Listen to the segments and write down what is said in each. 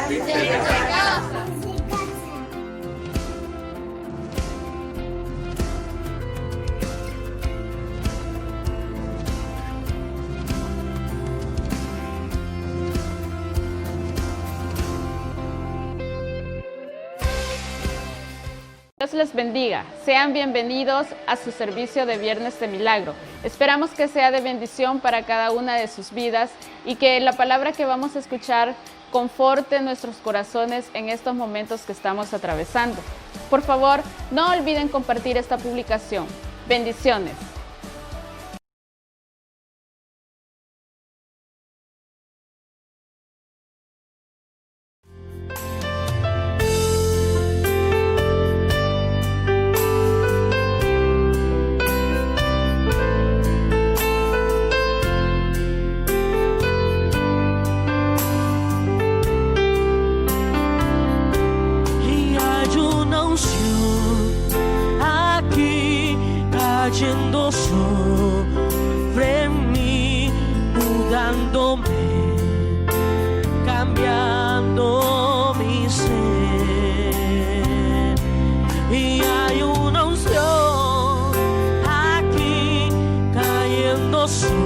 Dios les bendiga. Sean bienvenidos a su servicio de Viernes de Milagro. Esperamos que sea de bendición para cada una de sus vidas y que la palabra que vamos a escuchar conforte nuestros corazones en estos momentos que estamos atravesando. Por favor, no olviden compartir esta publicación. Bendiciones. Cayendo sobre mí, mudándome, cambiando mi ser. Y hay una unción aquí cayendo sobre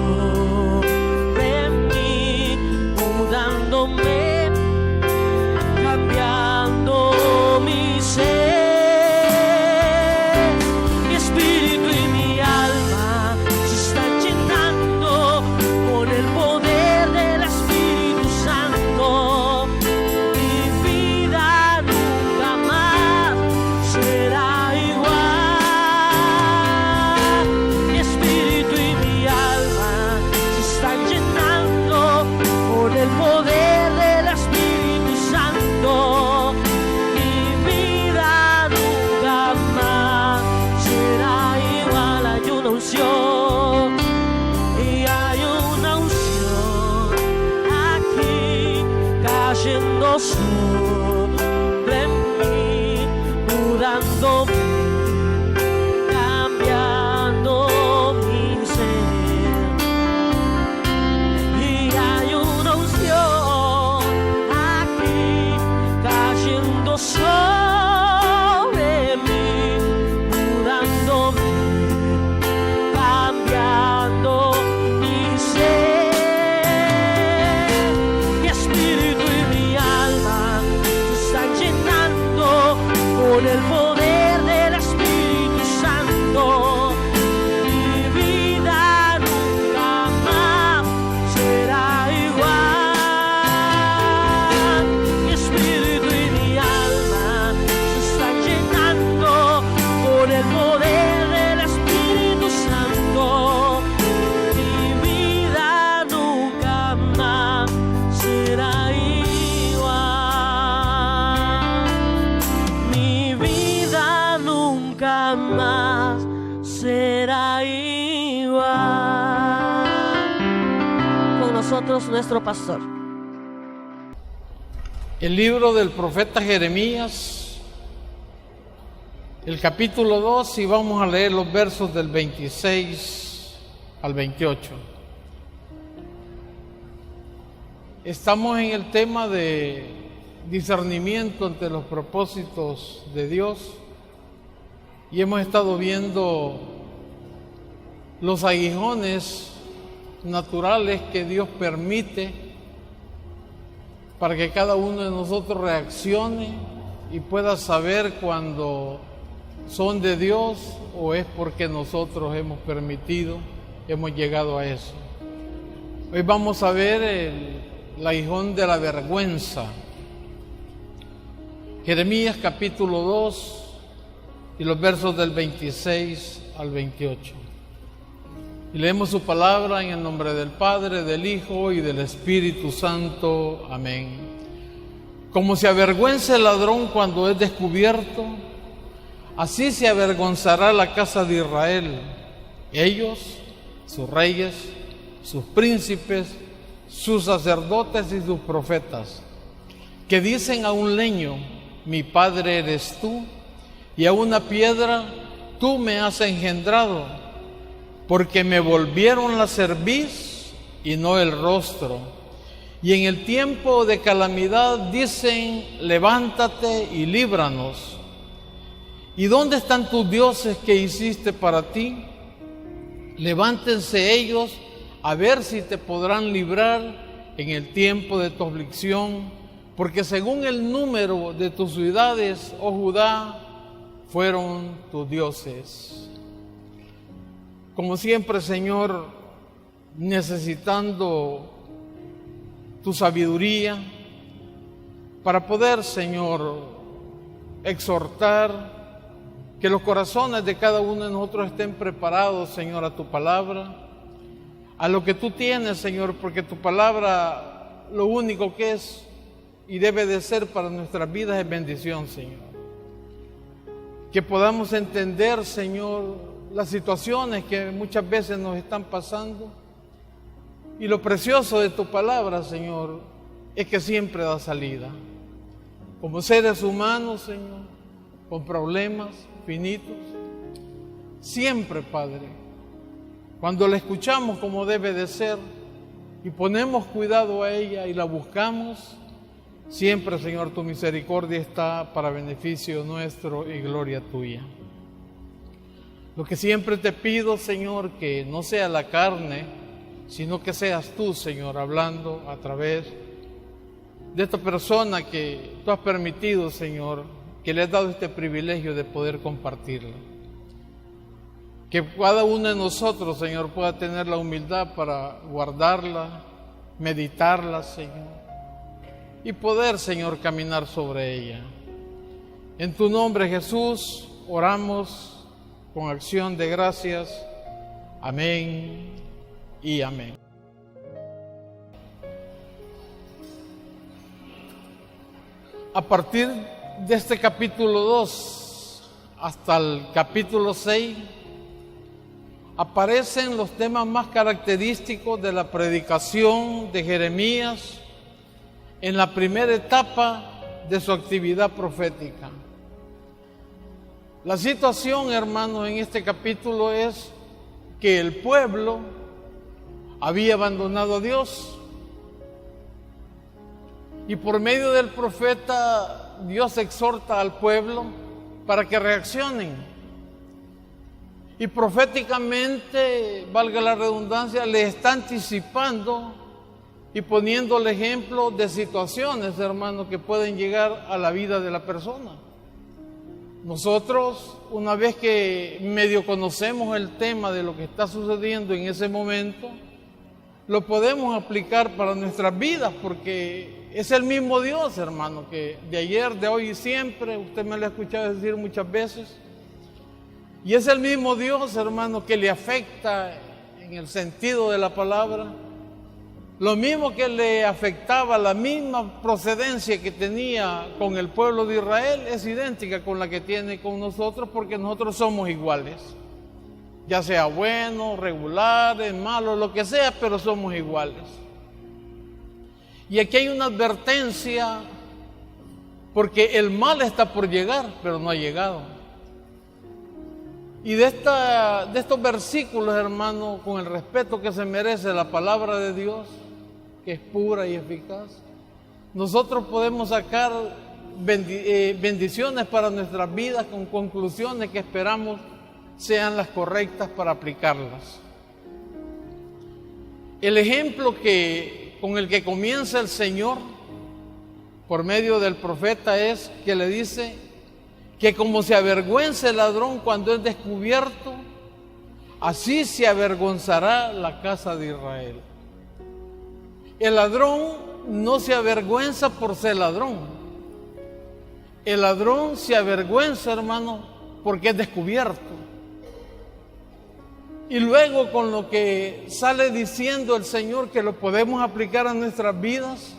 mí, mudándome, cambiando mi ser. Sobre mí, mudándome, cambiando mi ser. Y hay una unción aquí cayendo sobre mí, mudándome, cambiando mi ser. Con el poder del Espíritu Santo, mi vida nunca más será igual. Mi espíritu y mi alma se están llenando con el poder del Espíritu Santo. Mi vida nunca más será igual. Nunca más será igual. Con nosotros nuestro pastor. El libro del profeta Jeremías, el capítulo 2, y vamos a leer los versos del 26 al 28. Estamos en el tema de discernimiento ante los propósitos de Dios. Y hemos estado viendo los aguijones naturales que Dios permite para que cada uno de nosotros reaccione y pueda saber cuando son de Dios o es porque nosotros hemos permitido, hemos llegado a eso. Hoy vamos a ver el aguijón de la vergüenza. Jeremías capítulo 2 y los versos del 26 al 28. Y leemos su palabra en el nombre del Padre, del Hijo y del Espíritu Santo. Amén. Como se avergüenza el ladrón cuando es descubierto, así se avergonzará la casa de Israel. Ellos, sus reyes, sus príncipes, sus sacerdotes y sus profetas, que dicen a un leño, mi padre eres tú, y a una piedra, tú me has engendrado, porque me volvieron la cerviz y no el rostro, Y en el tiempo de calamidad dicen, levántate y líbranos. ¿Y dónde están tus dioses que hiciste para ti? Levántense ellos a ver si te podrán librar en el tiempo de tu aflicción, porque según el número de tus ciudades, oh Judá, fueron tus dioses. Como siempre, Señor, necesitando tu sabiduría para poder, Señor, exhortar que los corazones de cada uno de nosotros estén preparados, Señor, a tu palabra, a lo que tú tienes, Señor, porque tu palabra lo único que es y debe de ser para nuestras vidas es bendición, Señor. Que podamos entender, Señor, las situaciones que muchas veces nos están pasando. Y lo precioso de tu palabra, Señor, es que siempre da salida. Como seres humanos, Señor, con problemas finitos, siempre, Padre, cuando la escuchamos como debe de ser y ponemos cuidado a ella y la buscamos, siempre, Señor, tu misericordia está para beneficio nuestro y gloria tuya. Lo que siempre te pido, Señor, que no sea la carne, sino que seas tú, Señor, hablando a través de esta persona que tú has permitido, Señor, que le has dado este privilegio de poder compartirla. Que cada uno de nosotros, Señor, pueda tener la humildad para guardarla, meditarla, Señor, y poder, Señor, caminar sobre ella. En tu nombre, Jesús, oramos con acción de gracias. Amén y amén. A partir de este capítulo 2 hasta el capítulo 6 aparecen los temas más característicos de la predicación de Jeremías en la primera etapa de su actividad profética. La situación, hermanos, en este capítulo es que el pueblo había abandonado a Dios. Y por medio del profeta, Dios exhorta al pueblo para que reaccionen. Y proféticamente, valga la redundancia, le está anticipando y poniendo el ejemplo de situaciones, hermanos, que pueden llegar a la vida de la persona. Nosotros, una vez que medio conocemos el tema de lo que está sucediendo en ese momento, lo podemos aplicar para nuestras vidas, porque es el mismo Dios, hermano, que de ayer, de hoy y siempre, usted me lo ha escuchado decir muchas veces, y es el mismo Dios, hermano, que le afecta en el sentido de la palabra, lo mismo que le afectaba, la misma procedencia que tenía con el pueblo de Israel, es idéntica con la que tiene con nosotros, porque nosotros somos iguales. Ya sea bueno, regular, malo, lo que sea, pero somos iguales. Y aquí hay una advertencia, porque el mal está por llegar, pero no ha llegado. Y de estos versículos, hermano, con el respeto que se merece la palabra de Dios, que es pura y eficaz, nosotros podemos sacar bendiciones para nuestras vidas con conclusiones que esperamos sean las correctas para aplicarlas. El ejemplo con el que comienza el Señor por medio del profeta es que le dice que como se avergüenza el ladrón cuando es descubierto, así se avergonzará la casa de Israel. El ladrón no se avergüenza por ser ladrón. El ladrón se avergüenza, hermano, porque es descubierto. Y luego con lo que sale diciendo el Señor que lo podemos aplicar a nuestras vidas,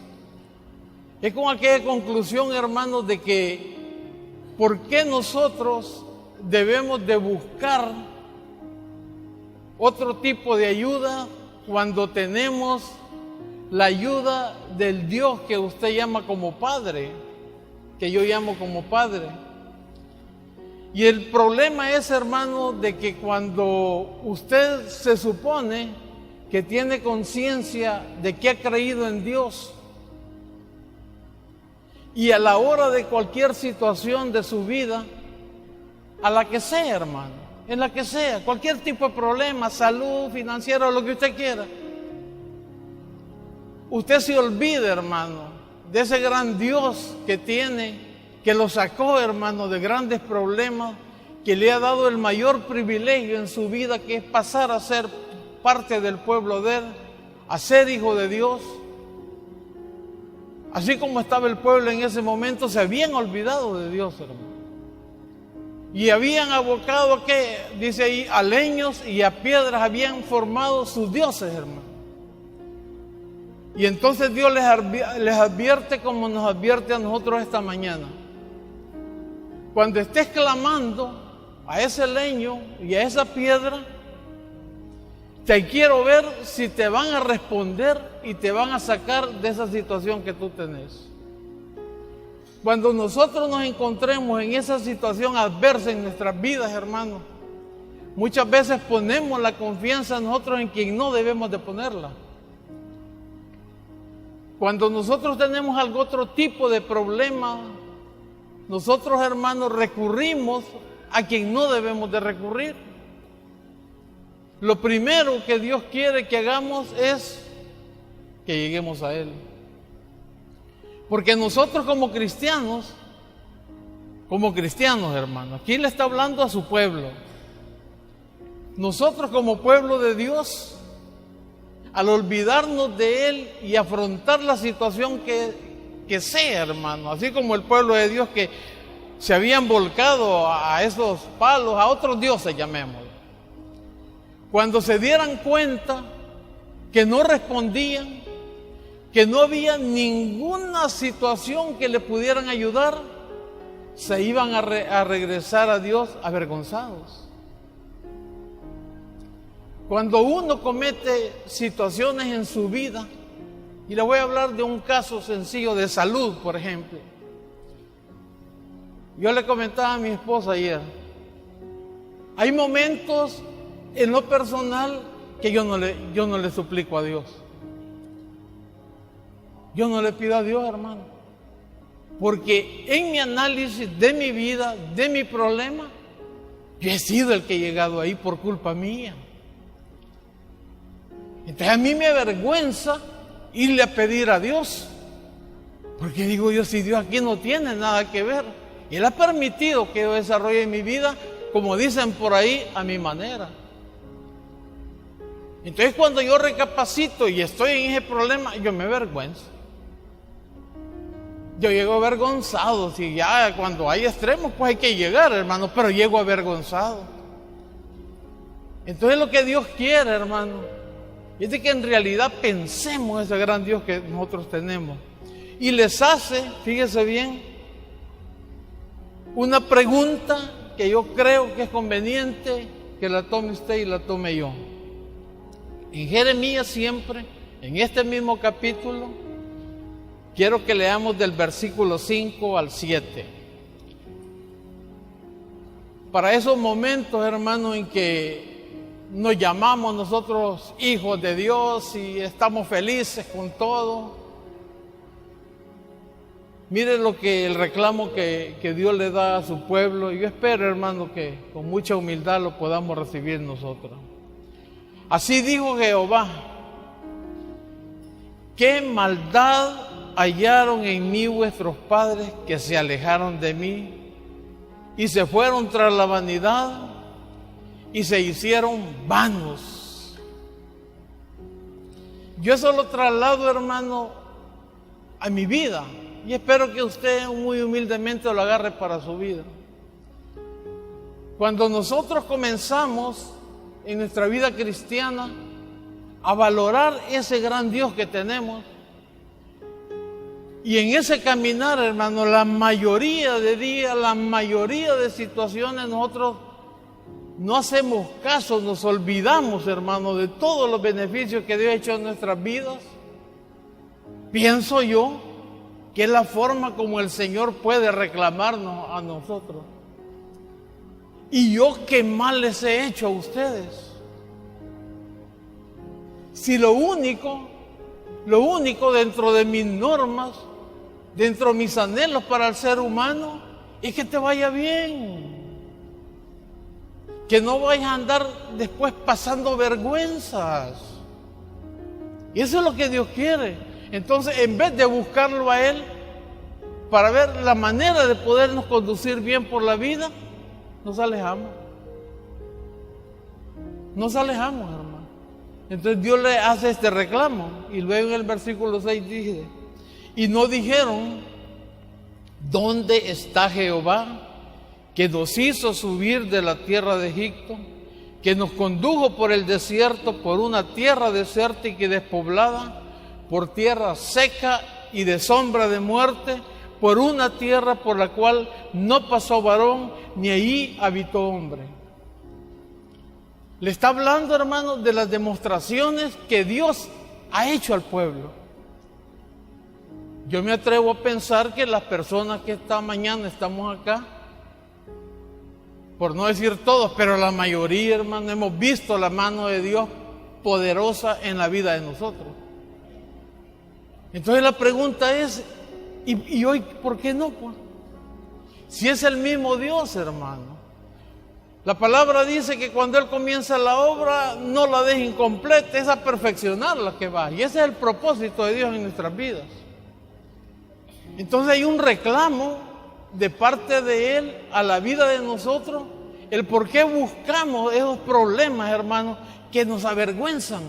es con aquella conclusión, hermanos, de que ¿por qué nosotros debemos de buscar otro tipo de ayuda cuando tenemos la ayuda del Dios que usted llama como Padre, que yo llamo como Padre? Y el problema es, hermano, de que cuando usted se supone que tiene conciencia de que ha creído en Dios. Y a la hora de cualquier situación de su vida, a la que sea, hermano, en la que sea, cualquier tipo de problema, salud, financiero, lo que usted quiera, usted se olvide, hermano, de ese gran Dios que tiene, que lo sacó, hermano, de grandes problemas, que le ha dado el mayor privilegio en su vida, que es pasar a ser parte del pueblo de Él, a ser hijo de Dios. Así como estaba el pueblo en ese momento, se habían olvidado de Dios, hermano. Y habían abocado a que, dice ahí, a leños y a piedras habían formado sus dioses, hermano. Y entonces Dios les advierte como nos advierte a nosotros esta mañana. Cuando estés clamando a ese leño y a esa piedra, te quiero ver si te van a responder y te van a sacar de esa situación que tú tenés. Cuando nosotros nos encontremos en esa situación adversa en nuestras vidas, hermanos, muchas veces ponemos la confianza nosotros en quien no debemos de ponerla. Cuando nosotros tenemos algún otro tipo de problema, nosotros, hermanos, recurrimos a quien no debemos de recurrir. Lo primero que Dios quiere que hagamos es que lleguemos a Él. Porque nosotros como cristianos, hermanos, aquí le está hablando a su pueblo. Nosotros como pueblo de Dios, al olvidarnos de Él y afrontar la situación que sea, hermano, así como el pueblo de Dios que se habían volcado a esos palos, a otros dioses, llamémoslo. Cuando se dieran cuenta que no respondían, que no había ninguna situación que le pudieran ayudar, se iban a regresar a Dios avergonzados. Cuando uno comete situaciones en su vida, y le voy a hablar de un caso sencillo de salud, por ejemplo. Yo le comentaba a mi esposa ayer, hay momentos en lo personal que yo no le suplico a Dios. Yo no le pido a Dios, hermano. Porque en mi análisis de mi vida, de mi problema, yo he sido el que he llegado ahí por culpa mía. Entonces a mí me avergüenza irle a pedir a Dios. Porque digo yo, si Dios aquí no tiene nada que ver. Y Él ha permitido que yo desarrolle mi vida, como dicen por ahí, a mi manera. Entonces cuando yo recapacito y estoy en ese problema, yo me avergüenzo. Yo llego avergonzado. Si ya cuando hay extremos, pues hay que llegar, hermano, pero llego avergonzado. Entonces lo que Dios quiere, hermano, es de que en realidad pensemos ese gran Dios que nosotros tenemos. Y les hace, fíjese bien, una pregunta que yo creo que es conveniente que la tome usted y la tome yo. En Jeremías siempre, en este mismo capítulo, quiero que leamos del versículo 5 al 7. Para esos momentos, hermanos, en que nos llamamos nosotros hijos de Dios y estamos felices con todo. Miren lo que el reclamo que Dios le da a su pueblo. Y yo espero, hermano, que con mucha humildad lo podamos recibir nosotros. Así dijo Jehová: qué maldad hallaron en mí vuestros padres, que se alejaron de mí y se fueron tras la vanidad y se hicieron vanos. Yo eso lo traslado, hermano, a mi vida, y espero que usted muy humildemente lo agarre para su vida. Cuando nosotros comenzamos en nuestra vida cristiana a valorar ese gran Dios que tenemos, y en ese caminar, hermano, la mayoría de días, la mayoría de situaciones, nosotros no hacemos caso, nos olvidamos, hermano, de todos los beneficios que Dios ha hecho en nuestras vidas. Pienso yo que es la forma como el Señor puede reclamarnos a nosotros. ¿Y yo qué mal les he hecho a ustedes? Si lo único dentro de mis normas, dentro de mis anhelos para el ser humano, es que te vaya bien. Que no vayas a andar después pasando vergüenzas. Y eso es lo que Dios quiere. Entonces, en vez de buscarlo a Él para ver la manera de podernos conducir bien por la vida, nos alejamos. Nos alejamos, hermano. Entonces Dios le hace este reclamo. Y luego en el versículo 6 dice: y no dijeron: ¿dónde está Jehová, que nos hizo subir de la tierra de Egipto, que nos condujo por el desierto, por una tierra desértica y despoblada, por tierra seca y de sombra de muerte, por una tierra por la cual no pasó varón, ni allí habitó hombre? Le está hablando, hermano, de las demostraciones que Dios ha hecho al pueblo. Yo me atrevo a pensar que las personas que esta mañana estamos acá, por no decir todos, pero la mayoría, hermano, hemos visto la mano de Dios poderosa en la vida de nosotros. Entonces la pregunta es, ¿y hoy por qué no? Pues? Si es el mismo Dios, hermano. La palabra dice que cuando Él comienza la obra, no la deja incompleta, es a perfeccionarla que va. Y ese es el propósito de Dios en nuestras vidas. Entonces hay un reclamo de parte de Él a la vida de nosotros, el por qué buscamos esos problemas, hermanos, que nos avergüenzan.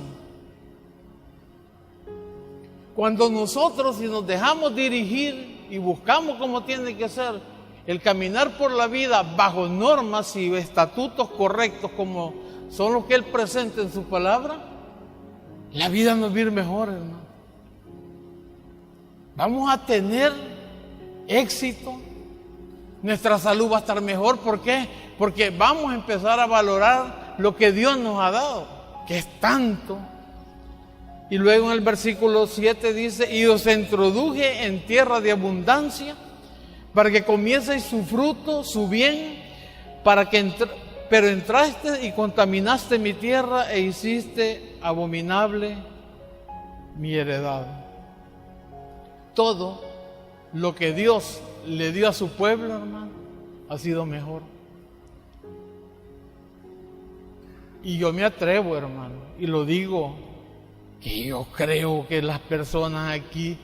Cuando nosotros, si nos dejamos dirigir y buscamos como tiene que ser, el caminar por la vida bajo normas y estatutos correctos como son los que Él presenta en su palabra, la vida nos va a ir mejor, hermano. Vamos a tener éxito, nuestra salud va a estar mejor. ¿Por qué? Porque vamos a empezar a valorar lo que Dios nos ha dado, que es tanto. Y luego en el versículo 7 dice: y os introduje en tierra de abundancia, para que comieseis su fruto, su bien, pero entraste y contaminaste mi tierra e hiciste abominable mi heredad. Todo lo que Dios le dio a su pueblo, hermano, ha sido mejor. Y yo me atrevo, hermano, y lo digo, que yo creo que las personas aquí,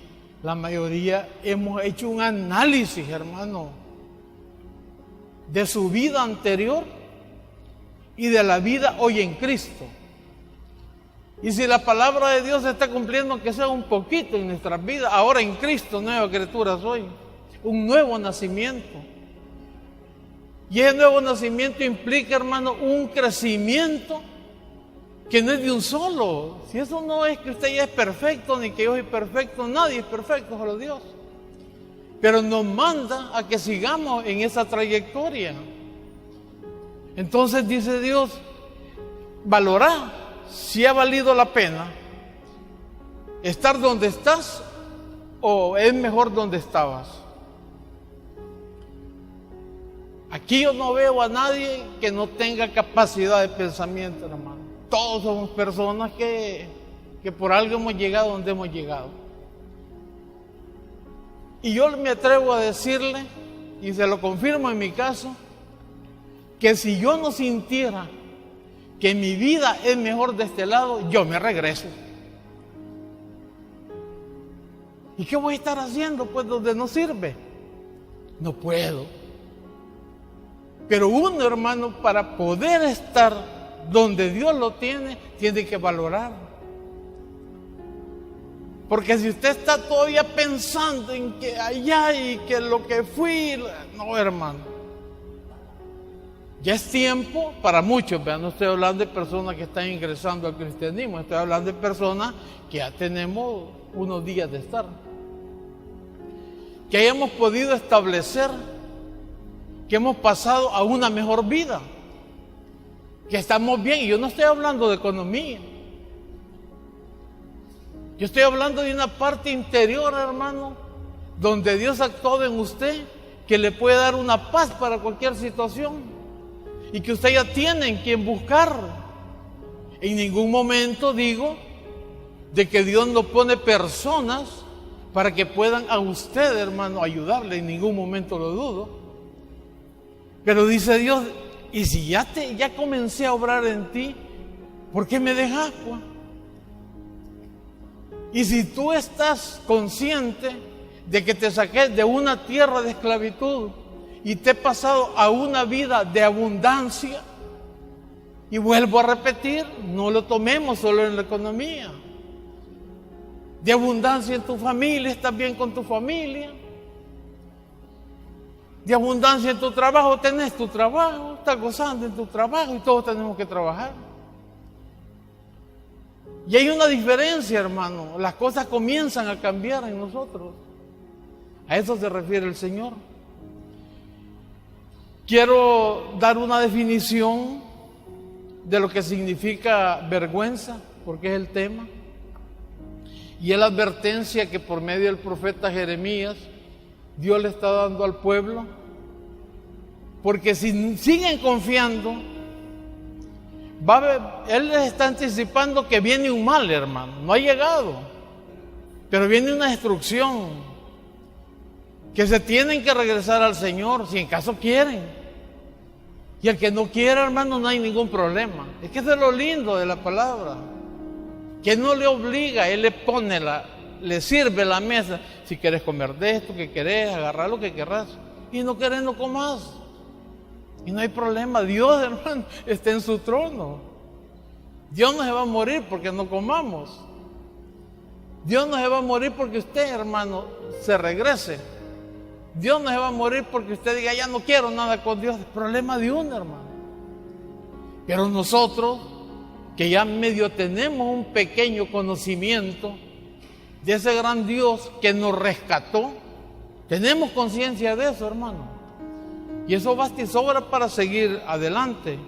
la mayoría, hemos hecho un análisis, hermano, de su vida anterior y de la vida hoy en Cristo. Y si la palabra de Dios se está cumpliendo, que sea un poquito en nuestras vidas, ahora en Cristo, nueva criatura soy, un nuevo nacimiento. Y ese nuevo nacimiento implica, hermano, un crecimiento que no es de un solo. Si eso no es que usted ya es perfecto, ni que yo soy perfecto, nadie es perfecto, solo Dios. Pero nos manda a que sigamos en esa trayectoria. Entonces dice Dios, valorá si ha valido la pena estar donde estás o es mejor donde estabas. Aquí yo no veo a nadie que no tenga capacidad de pensamiento, hermano. Todos somos personas que por algo hemos llegado donde hemos llegado. Y yo me atrevo a decirle, y se lo confirmo en mi caso, que si yo no sintiera que mi vida es mejor de este lado, yo me regreso. ¿Y qué voy a estar haciendo pues donde no sirve? No puedo. Pero uno, hermano, para poder estar donde Dios lo tiene, tiene que valorar. Porque si usted está todavía pensando en que allá y que lo que fui, no, hermano. Ya es tiempo para muchos, vean, no estoy hablando de personas que están ingresando al cristianismo, estoy hablando de personas que ya tenemos unos días de estar. Que hayamos podido establecer que hemos pasado a una mejor vida, que estamos bien. Y yo no estoy hablando de economía, yo estoy hablando de una parte interior, hermano, donde Dios ha actuado en usted, que le puede dar una paz para cualquier situación y que usted ya tiene en quien buscar. En ningún momento digo de que Dios nos pone personas para que puedan a usted, hermano, ayudarle. En ningún momento lo dudo. Pero dice Dios, y si ya comencé a obrar en ti, ¿por qué me dejas, pues? Y si tú estás consciente de que te saqué de una tierra de esclavitud y te he pasado a una vida de abundancia, y vuelvo a repetir, no lo tomemos solo en la economía, de abundancia en tu familia, estás bien con tu familia, de abundancia en tu trabajo, tenés tu trabajo, estás gozando en tu trabajo y todos tenemos que trabajar. Y hay una diferencia, hermano, las cosas comienzan a cambiar en nosotros. A eso se refiere el Señor. Quiero dar una definición de lo que significa vergüenza, porque es el tema. Y es la advertencia que por medio del profeta Jeremías Dios le está dando al pueblo. Porque si siguen confiando, Él les está anticipando que viene un mal, hermano. No ha llegado, pero viene una destrucción. Que se tienen que regresar al Señor, si en caso quieren. Y el que no quiera, hermano, no hay ningún problema. Es que eso es lo lindo de la palabra. Que no le obliga, Él le pone le sirve la mesa. Si quieres comer de esto, que querés, agarrar lo que querrás. Y no querés, no comas. Y no hay problema. Dios, hermano, está en su trono. Dios no se va a morir porque no comamos. Dios no se va a morir porque usted, hermano, se regrese. Dios no se va a morir porque usted diga, ya no quiero nada con Dios. Es problema de uno, hermano. Pero nosotros, que ya medio tenemos un pequeño conocimiento de ese gran Dios que nos rescató, tenemos conciencia de eso, hermano. Y eso basta y sobra para seguir adelante.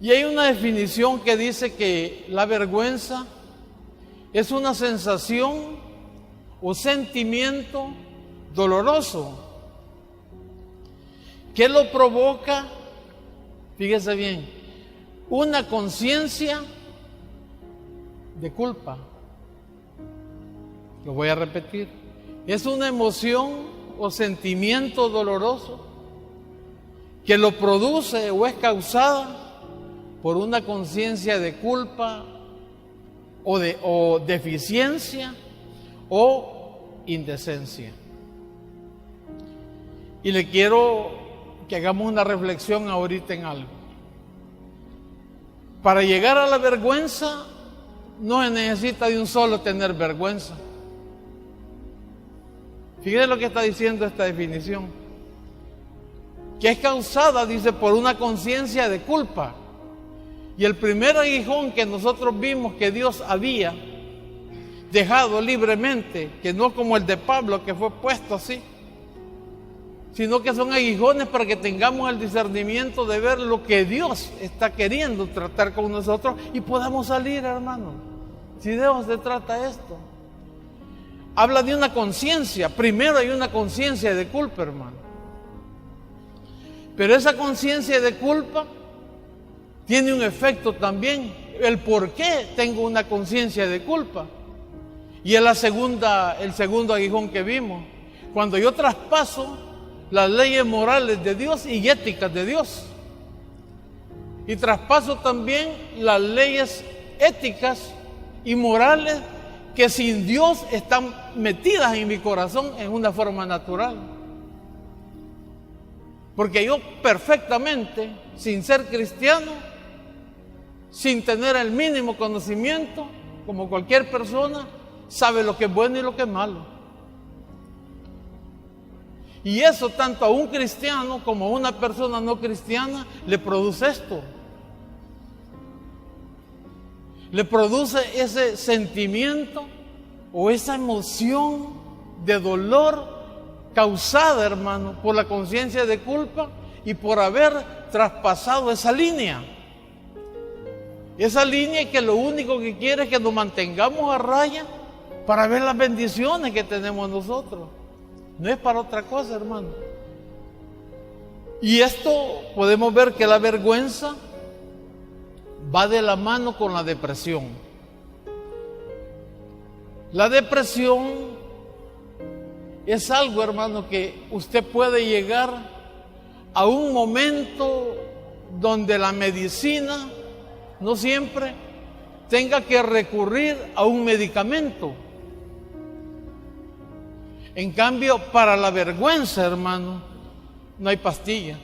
Y hay una definición que dice que la vergüenza es una sensación o sentimiento doloroso que lo provoca, fíjese bien, una conciencia de culpa. Lo voy a repetir. Es una emoción o sentimiento doloroso que lo produce o es causada por una conciencia de culpa o deficiencia o indecencia. Y le quiero que hagamos una reflexión ahorita en algo. Para llegar a la vergüenza no se necesita de un solo tener vergüenza. Fíjense lo que está diciendo esta definición. Que es causada, dice, por una conciencia de culpa. Y el primer aguijón que nosotros vimos que Dios había dejado libremente, que no como el de Pablo que fue puesto así, sino que son aguijones para que tengamos el discernimiento de ver lo que Dios está queriendo tratar con nosotros y podamos salir, hermano. Si de eso se trata esto. Habla de una conciencia. Primero hay una conciencia de culpa, hermano. Pero esa conciencia de culpa tiene un efecto también. El por qué tengo una conciencia de culpa. Y es el segundo aguijón que vimos. Cuando yo traspaso las leyes morales de Dios y éticas de Dios. Y traspaso también las leyes éticas y morales que sin Dios están metidas en mi corazón en una forma natural. Porque yo perfectamente, sin ser cristiano, sin tener el mínimo conocimiento, como cualquier persona, sabe lo que es bueno y lo que es malo. Y eso tanto a un cristiano como a una persona no cristiana le produce esto. Le produce ese sentimiento o esa emoción de dolor causada, hermano, por la conciencia de culpa y por haber traspasado esa línea. Esa línea que lo único que quiere es que nos mantengamos a raya para ver las bendiciones que tenemos nosotros. No es para otra cosa, hermano. Y esto podemos ver que la vergüenza va de la mano con la depresión. La depresión es algo, hermano, que usted puede llegar a un momento donde la medicina no siempre tenga que recurrir a un medicamento. En cambio, para la vergüenza, hermano, no hay pastilla.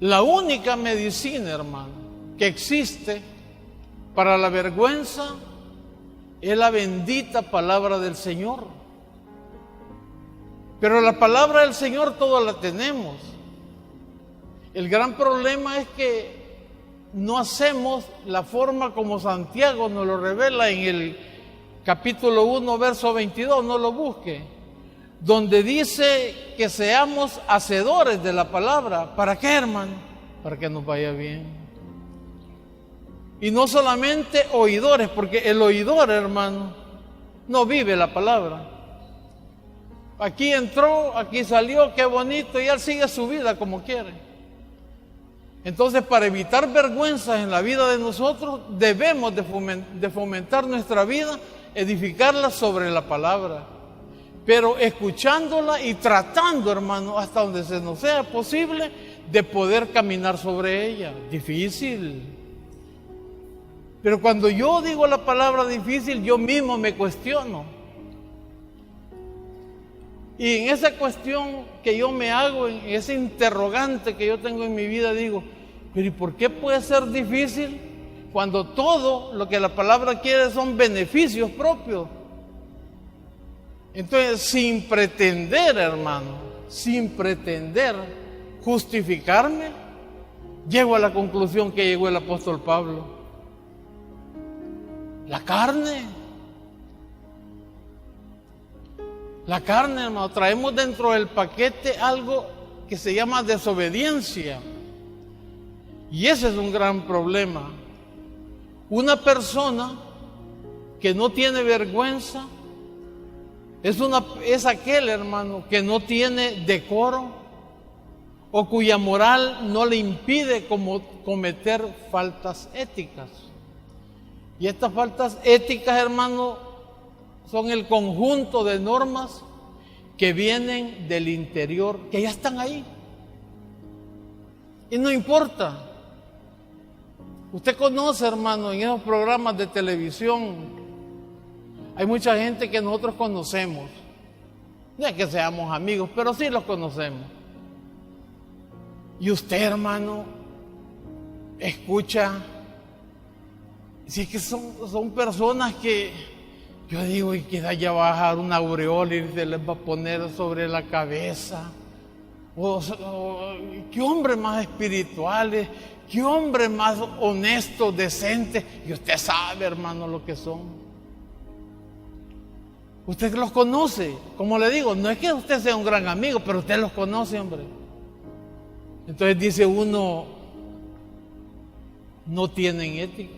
La única medicina, hermano, que existe para la vergüenza es la bendita palabra del Señor. Pero la palabra del Señor todos la tenemos. El gran problema es que no hacemos la forma como Santiago nos lo revela en el capítulo 1, verso 22, no lo busque, donde dice que seamos hacedores de la palabra. ¿Para qué, hermano? Para que nos vaya bien. Y no solamente oidores, porque el oidor, hermano, no vive la palabra. Aquí entró, aquí salió, qué bonito, y él sigue su vida como quiere. Entonces, para evitar vergüenzas en la vida de nosotros, debemos de fomentar nuestra vida, edificarla sobre la palabra, pero escuchándola y tratando, hermano, hasta donde se nos sea posible, de poder caminar sobre ella. Difícil. Pero cuando yo digo la palabra difícil, yo mismo me cuestiono. Y en esa cuestión que yo me hago, en ese interrogante que yo tengo en mi vida, digo, pero ¿y por qué puede ser difícil cuando todo lo que la palabra quiere son beneficios propios? Entonces, sin pretender, hermano, sin pretender justificarme, llego a la conclusión que llegó el apóstol Pablo. La carne, hermano, traemos dentro del paquete algo que se llama desobediencia. Y ese es un gran problema. Una persona que no tiene vergüenza es aquel, hermano, que no tiene decoro o cuya moral no le impide cometer faltas éticas. Y estas faltas éticas, hermano, son el conjunto de normas que vienen del interior, que ya están ahí. Y no importa. Usted conoce, hermano, en esos programas de televisión, hay mucha gente que nosotros conocemos. No es que seamos amigos, pero sí los conocemos. Y usted, hermano, escucha. Si es que son personas que yo digo, y que ya va a bajar una aureola y se les va a poner sobre la cabeza. Qué hombre más espirituales, qué hombre más honesto, decente. Y usted sabe, hermano, lo que son. Usted los conoce. Como le digo, no es que usted sea un gran amigo, pero usted los conoce, hombre. Entonces dice uno, no tienen ética,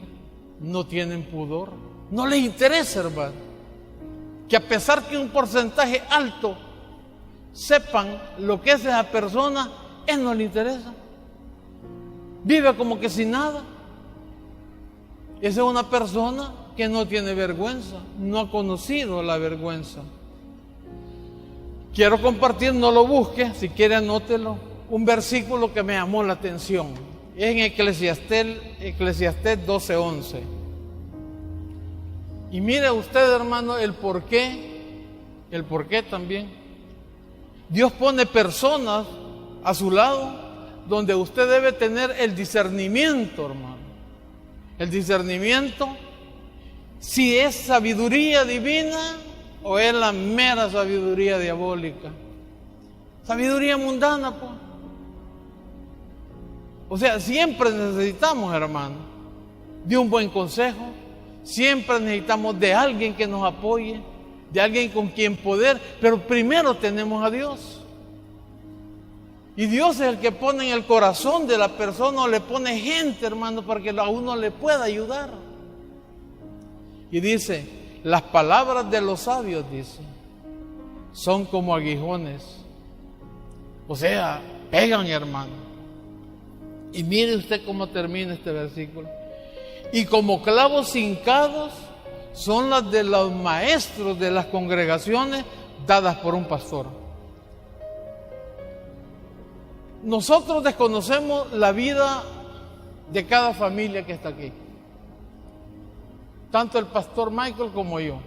no tienen pudor, no les interesa, hermano, que a pesar que un porcentaje alto sepan lo que es esa persona, él no le interesa, vive como que sin nada. Esa es una persona que no tiene vergüenza, no ha conocido la vergüenza. Quiero compartir, no lo busque, si quiere anótelo, un versículo que me llamó la atención. Es en Eclesiastés 12:11. Y mire usted, hermano, el porqué también. Dios pone personas a su lado donde usted debe tener el discernimiento, hermano. El discernimiento, si es sabiduría divina o es la mera sabiduría diabólica. Sabiduría mundana, pues. O sea, siempre necesitamos, hermano, de un buen consejo. Siempre necesitamos de alguien que nos apoye, de alguien con quien poder, pero primero tenemos a Dios. Y Dios es el que pone en el corazón de la persona, o le pone gente, hermano, para que a uno le pueda ayudar. Y dice, las palabras de los sabios, dice, son como aguijones. O sea, pegan, hermano. Y mire usted cómo termina este versículo. y como clavos hincados son las de los maestros de las congregaciones dadas por un pastor. Nosotros desconocemos la vida de cada familia que está aquí, tanto el pastor Michael como yo,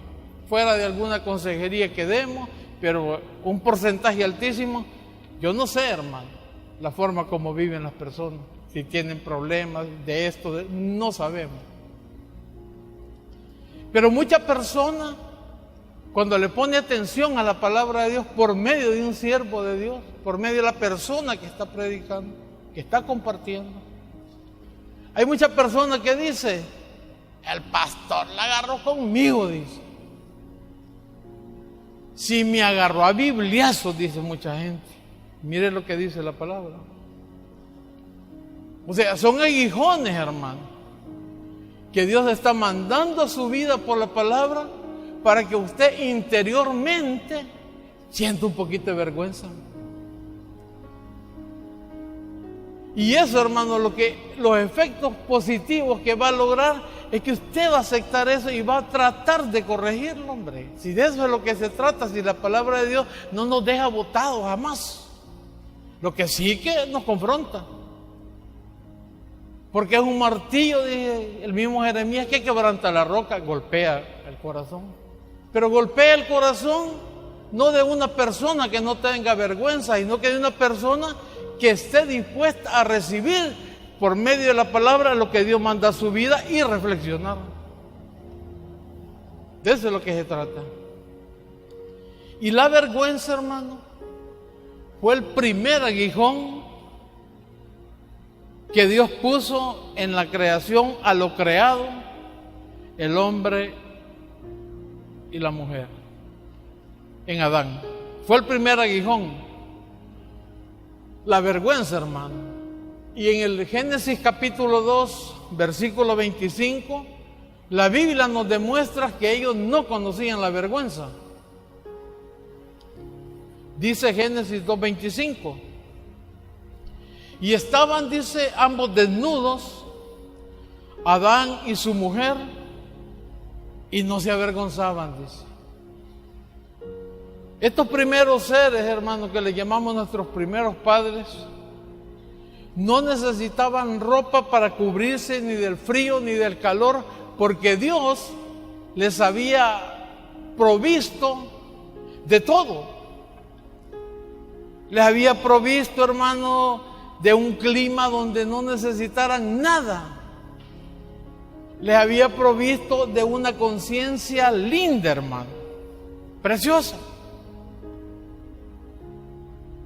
fuera de alguna consejería que demos, pero un porcentaje altísimo. Yo no sé, hermano, la forma como viven las personas, si tienen problemas de esto, no sabemos. Pero muchas personas, cuando le pone atención a la palabra de Dios por medio de un siervo de Dios, por medio de la persona que está predicando, que está compartiendo, hay muchas personas que dicen, el pastor la agarró conmigo, dice. Si me agarró a bibliazos, dice mucha gente. Mire lo que dice la palabra. O sea, son aguijones, hermano, que Dios está mandando a su vida por la palabra para que usted interiormente sienta un poquito de vergüenza. Y eso, hermano, los efectos positivos que va a lograr es que usted va a aceptar eso y va a tratar de corregirlo, hombre. Si de eso es lo que se trata, si la palabra de Dios no nos deja botados jamás. Lo que sí que nos confronta. Porque es un martillo, dice el mismo Jeremías, que quebranta la roca, golpea el corazón. Pero golpea el corazón no de una persona que no tenga vergüenza, sino que de una persona que esté dispuesta a recibir por medio de la palabra lo que Dios manda a su vida y reflexionar. De eso es lo que se trata. Y la vergüenza, hermano, fue el primer aguijón que Dios puso en la creación a lo creado, el hombre y la mujer, en Adán. Fue el primer aguijón, la vergüenza, hermano. Y en el Génesis capítulo 2, versículo 25, la Biblia nos demuestra que ellos no conocían la vergüenza. Dice Génesis 2:25. Y estaban, dice, ambos desnudos, Adán y su mujer, y no se avergonzaban, dice. Estos primeros seres, hermanos, que le llamamos nuestros primeros padres, no necesitaban ropa para cubrirse ni del frío ni del calor, porque Dios les había provisto de todo. Les había provisto, hermano, de un clima donde no necesitaran nada. Les había provisto de una conciencia linda, hermano, preciosa.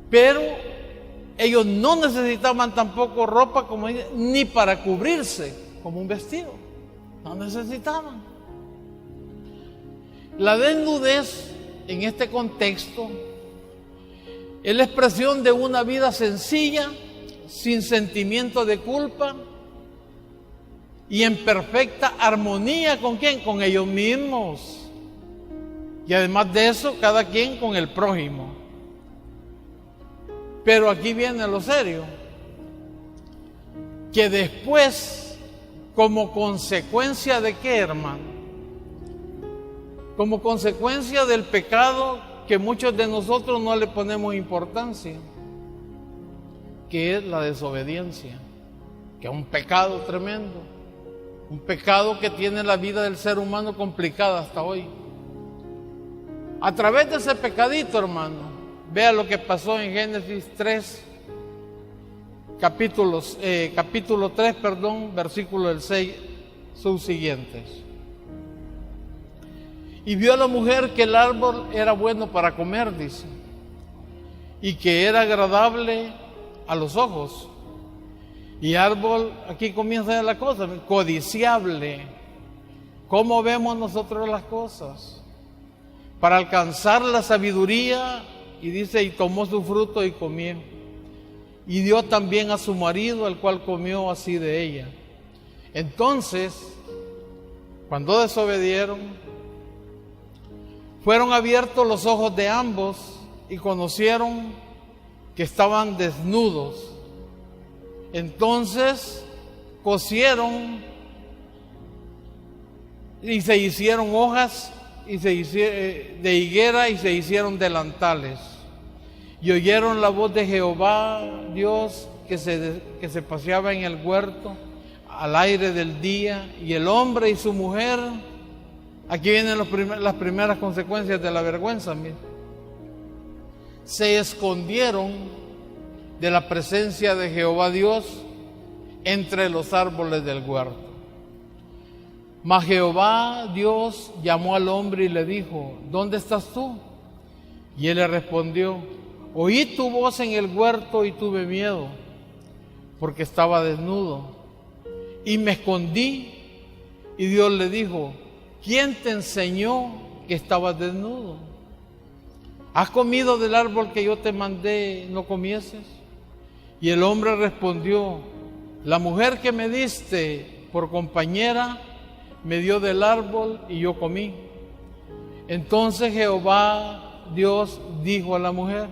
Pero ellos no necesitaban tampoco ropa como ni para cubrirse como un vestido. No necesitaban. La desnudez en este contexto es la expresión de una vida sencilla, sin sentimiento de culpa y en perfecta armonía ¿con quién? Con ellos mismos. Y además de eso, cada quien con el prójimo. Pero aquí viene lo serio, que después, como consecuencia de qué, hermano, como consecuencia del pecado que muchos de nosotros no le ponemos importancia, que es la desobediencia, que es un pecado tremendo, un pecado que tiene la vida del ser humano complicada hasta hoy. A través de ese pecadito, hermano, vea lo que pasó en Génesis 3, capítulo 3, versículo del 6 subsiguientes. Y vio a la mujer que el árbol era bueno para comer, dice, y que era agradable a los ojos. Y árbol, aquí comienza la cosa, codiciable. ¿Cómo vemos nosotros las cosas? Para alcanzar la sabiduría. Y dice, y tomó su fruto y comió. Y dio también a su marido, el cual comió así de ella. Entonces, cuando desobedieron, fueron abiertos los ojos de ambos y conocieron que estaban desnudos. Entonces cosieron y se hicieron hojas de higuera y se hicieron delantales. Y oyeron la voz de Jehová, Dios, que se paseaba en el huerto al aire del día, y el hombre y su mujer, aquí vienen las primeras consecuencias de la vergüenza, miren, se escondieron de la presencia de Jehová Dios entre los árboles del huerto. Mas Jehová Dios llamó al hombre y le dijo: ¿dónde estás tú? Y él le respondió: oí tu voz en el huerto y tuve miedo, porque estaba desnudo, y me escondí. Y Dios le dijo: ¿quién te enseñó que estabas desnudo? ¿Has comido del árbol que yo te mandé no comieses? Y el hombre respondió: la mujer que me diste por compañera me dio del árbol y yo comí. Entonces Jehová Dios dijo a la mujer: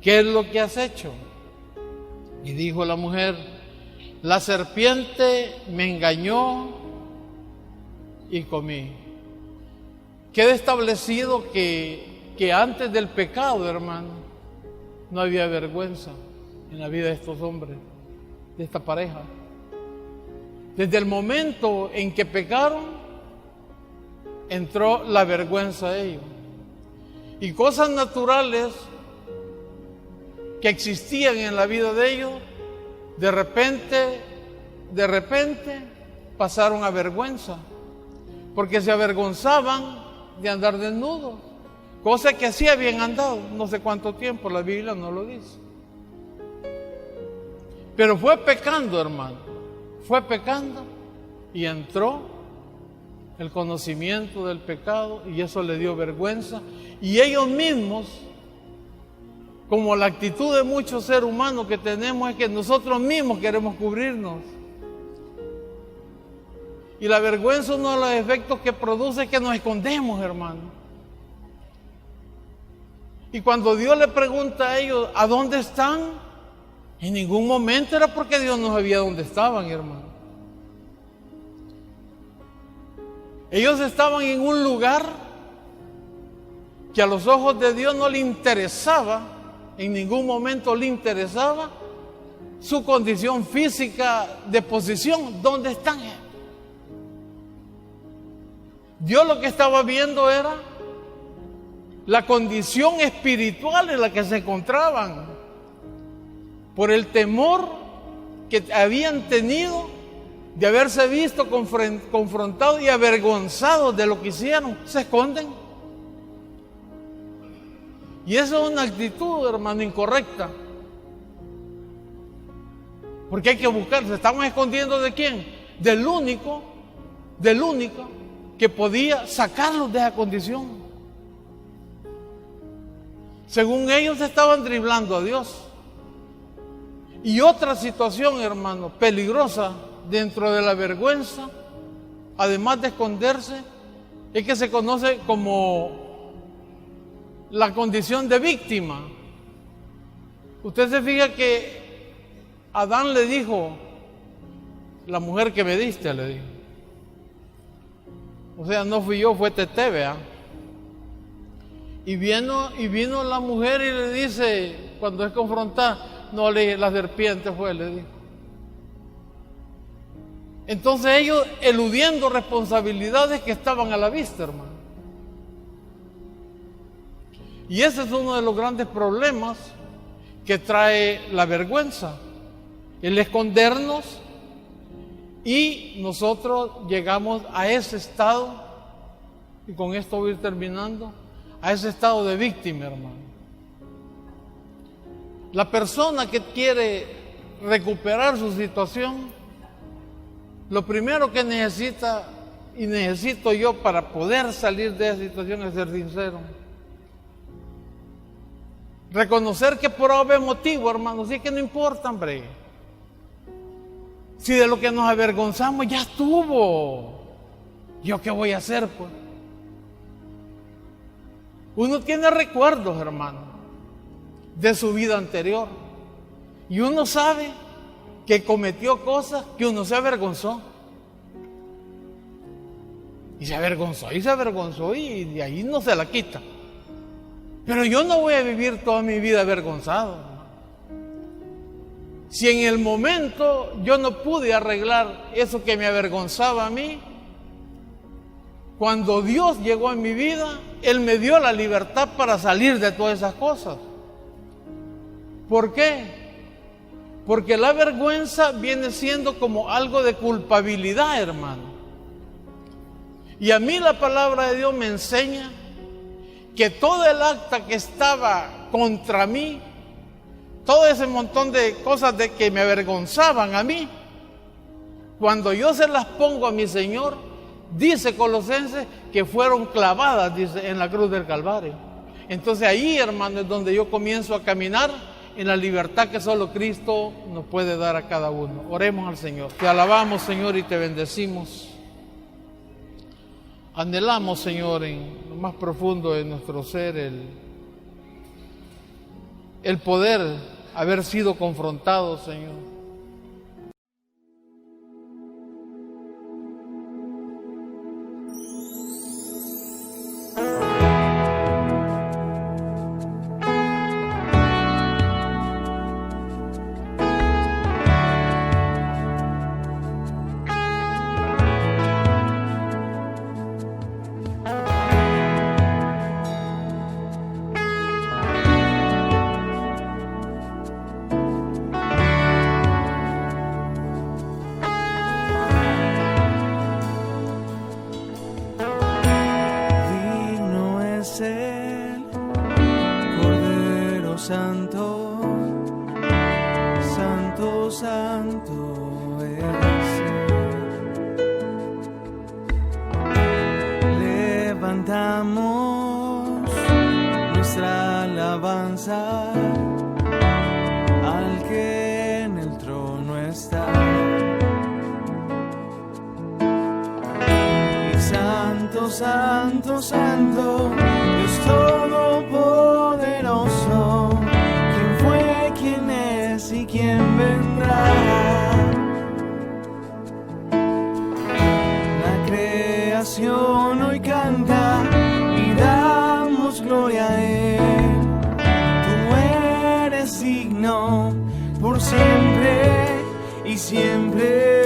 ¿qué es lo que has hecho? Y dijo la mujer: la serpiente me engañó y comí. Queda establecido que antes del pecado, hermano, no había vergüenza en la vida de estos hombres, de esta pareja. Desde el momento en que pecaron, entró la vergüenza a ellos. Y cosas naturales que existían en la vida de ellos, de repente pasaron a vergüenza, porque se avergonzaban de andar desnudos, cosa que así habían andado no sé cuánto tiempo, la Biblia no lo dice. Pero fue pecando, hermano, fue pecando, y entró el conocimiento del pecado, y eso le dio vergüenza, y ellos mismos, como la actitud de muchos seres humanos que tenemos, es que nosotros mismos queremos cubrirnos. Y la vergüenza, uno de los efectos que produce, es que nos escondemos, hermano. Y cuando Dios le pregunta a ellos: ¿a dónde están? En ningún momento era porque Dios no sabía dónde estaban, hermano. Ellos estaban en un lugar que a los ojos de Dios no le interesaba, en ningún momento le interesaba su condición física de posición. ¿Dónde están? Dios lo que estaba viendo era la condición espiritual en la que se encontraban, por el temor que habían tenido de haberse visto confrontados y avergonzados de lo que hicieron. Se esconden. Y eso es una actitud, hermano, incorrecta. Porque hay que buscar. ¿Se estaban escondiendo de quién? Del único que podía sacarlos de esa condición. Según ellos, estaban driblando a Dios. Y otra situación, hermano, peligrosa dentro de la vergüenza, además de esconderse, es que se conoce como la condición de víctima. Usted se fija que Adán le dijo: la mujer que me diste, le dijo. O sea, no fui yo, fue Tete, ¿verdad? Y vino la mujer y le dice, cuando es confrontada: no, le dije, la serpiente fue, le dijo. Entonces ellos eludiendo responsabilidades que estaban a la vista, hermano. Y ese es uno de los grandes problemas que trae la vergüenza, el escondernos, y nosotros llegamos a ese estado, y con esto voy a ir terminando, a ese estado de víctima, hermano. La persona que quiere recuperar su situación, lo primero que necesita, y necesito yo para poder salir de esa situación, es ser sincero. Reconocer que por haber motivo, hermano, sí, que no importa, hombre. Si de lo que nos avergonzamos ya estuvo, ¿yo qué voy a hacer, pues? Uno tiene recuerdos, hermano, de su vida anterior, y uno sabe que cometió cosas que uno se avergonzó. Y se avergonzó y de ahí no se la quita. Pero yo no voy a vivir toda mi vida avergonzado. Si en el momento yo no pude arreglar eso que me avergonzaba a mí, cuando Dios llegó a mi vida, Él me dio la libertad para salir de todas esas cosas. ¿Por qué? Porque la vergüenza viene siendo como algo de culpabilidad, hermano. Y a mí la palabra de Dios me enseña que todo el acta que estaba contra mí, todo ese montón de cosas de que me avergonzaban a mí, cuando yo se las pongo a mi Señor, dice Colosenses que fueron clavadas, dice, en la cruz del Calvario. Entonces ahí, hermano, es donde yo comienzo a caminar en la libertad que solo Cristo nos puede dar a cada uno. Oremos al Señor. Te alabamos, Señor, y te bendecimos. Anhelamos, Señor, en lo más profundo de nuestro ser el poder haber sido confrontados, Señor. Levantamos nuestra alabanza al que en el trono está. Y santo, santo, santo, Dios todopoderoso, ¿quién fue, quién es y quién vendrá? La creación hoy canta y damos gloria a Él. Tú eres digno por siempre y siempre.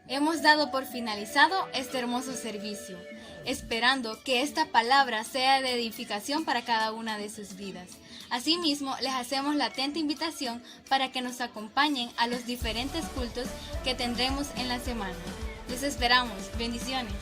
Hemos dado por finalizado este hermoso servicio, esperando que esta palabra sea de edificación para cada una de sus vidas. Asimismo, les hacemos la atenta invitación para que nos acompañen a los diferentes cultos que tendremos en la semana. Les esperamos. Bendiciones.